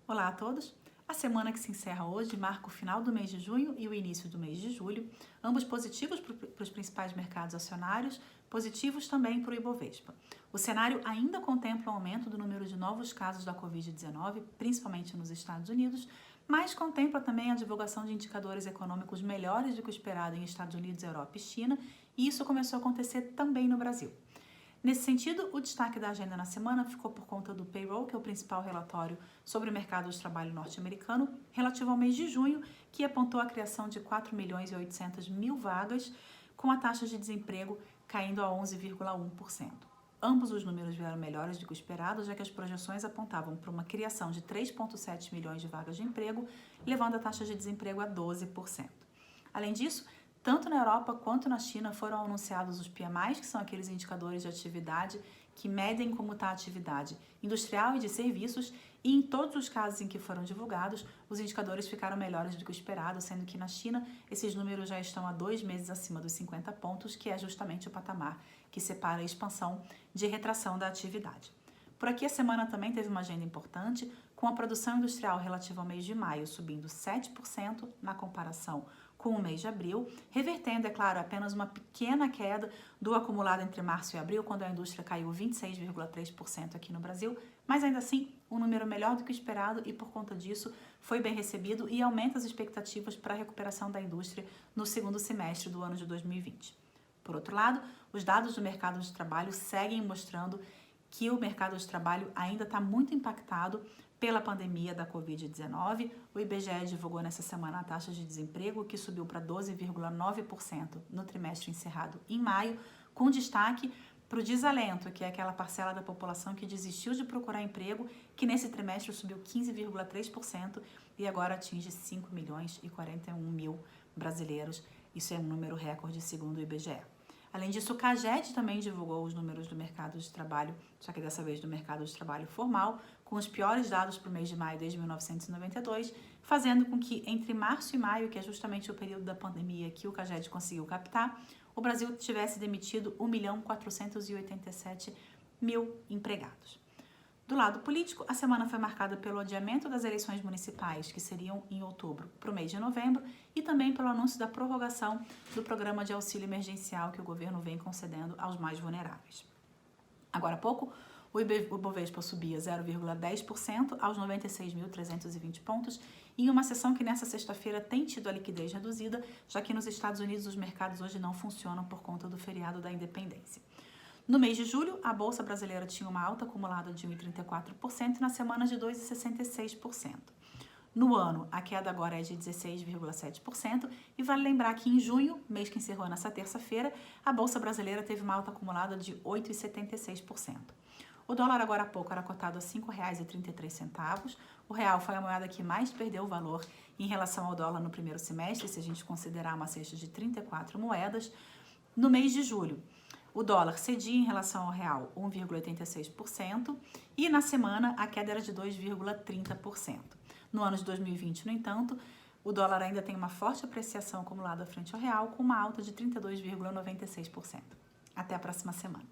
Olá a todos! A semana que se encerra hoje marca o final do mês de junho e o início do mês de julho, ambos positivos para os principais mercados acionários, positivos também para o Ibovespa. O cenário ainda contempla o aumento do número de novos casos da Covid-19, principalmente nos Estados Unidos, mas contempla também a divulgação de indicadores econômicos melhores do que o esperado em Estados Unidos, Europa e China, e isso começou a acontecer também no Brasil. Nesse sentido, o destaque da agenda na semana ficou por conta do payroll, que é o principal relatório sobre o mercado de trabalho norte-americano, relativo ao mês de junho, que apontou a criação de 4.800.000 vagas, com a taxa de desemprego caindo a 11,1%. Ambos os números vieram melhores do que o esperado, já que as projeções apontavam para uma criação de 3,7 milhões de vagas de emprego, levando a taxa de desemprego a 12%. Além disso, tanto na Europa quanto na China foram anunciados os PMIs, que são aqueles indicadores de atividade que medem como está a atividade industrial e de serviços, e em todos os casos em que foram divulgados, os indicadores ficaram melhores do que o esperado, sendo que na China esses números já estão há 2 meses acima dos 50 pontos, que é justamente o patamar que separa a expansão de retração da atividade. Por aqui a semana também teve uma agenda importante, com a produção industrial relativa ao mês de maio subindo 7% na comparação com o mês de abril, revertendo, é claro, apenas uma pequena queda do acumulado entre março e abril, quando a indústria caiu 26,3% aqui no Brasil, mas ainda assim um número melhor do que o esperado e por conta disso foi bem recebido e aumenta as expectativas para a recuperação da indústria no segundo semestre do ano de 2020. Por outro lado, os dados do mercado de trabalho seguem mostrando que o mercado de trabalho ainda está muito impactado pela pandemia da Covid-19. O IBGE divulgou nessa semana a taxa de desemprego, que subiu para 12,9% no trimestre encerrado em maio, com destaque para o desalento, que é aquela parcela da população que desistiu de procurar emprego, que nesse trimestre subiu 15,3% e agora atinge 5 milhões e 41 mil brasileiros. Isso é um número recorde segundo o IBGE. Além disso, o CAGED também divulgou os números do mercado de trabalho, só que dessa vez do mercado de trabalho formal, com os piores dados para o mês de maio desde 1992, fazendo com que entre março e maio, que é justamente o período da pandemia que o CAGED conseguiu captar, o Brasil tivesse demitido 1.487.000 empregados. Do lado político, a semana foi marcada pelo adiamento das eleições municipais, que seriam em outubro, para o mês de novembro, e também pelo anúncio da prorrogação do programa de auxílio emergencial que o governo vem concedendo aos mais vulneráveis. Agora há pouco, o Ibovespa subia 0,10% aos 96.320 pontos, em uma sessão que nessa sexta-feira tem tido a liquidez reduzida, já que nos Estados Unidos os mercados hoje não funcionam por conta do feriado da independência. No mês de julho, a Bolsa Brasileira tinha uma alta acumulada de 1,34% e na semana de 2,66%. No ano, a queda agora é de 16,7% e vale lembrar que em junho, mês que encerrou nessa terça-feira, a Bolsa Brasileira teve uma alta acumulada de 8,76%. O dólar agora há pouco era cotado a R$ 5,33. O real foi a moeda que mais perdeu valor em relação ao dólar no primeiro semestre, se a gente considerar uma cesta de 34 moedas. No mês de julho, o dólar cedia em relação ao real 1,86% e na semana a queda era de 2,30%. No ano de 2020, no entanto, o dólar ainda tem uma forte apreciação acumulada frente ao real com uma alta de 32,96%. Até a próxima semana.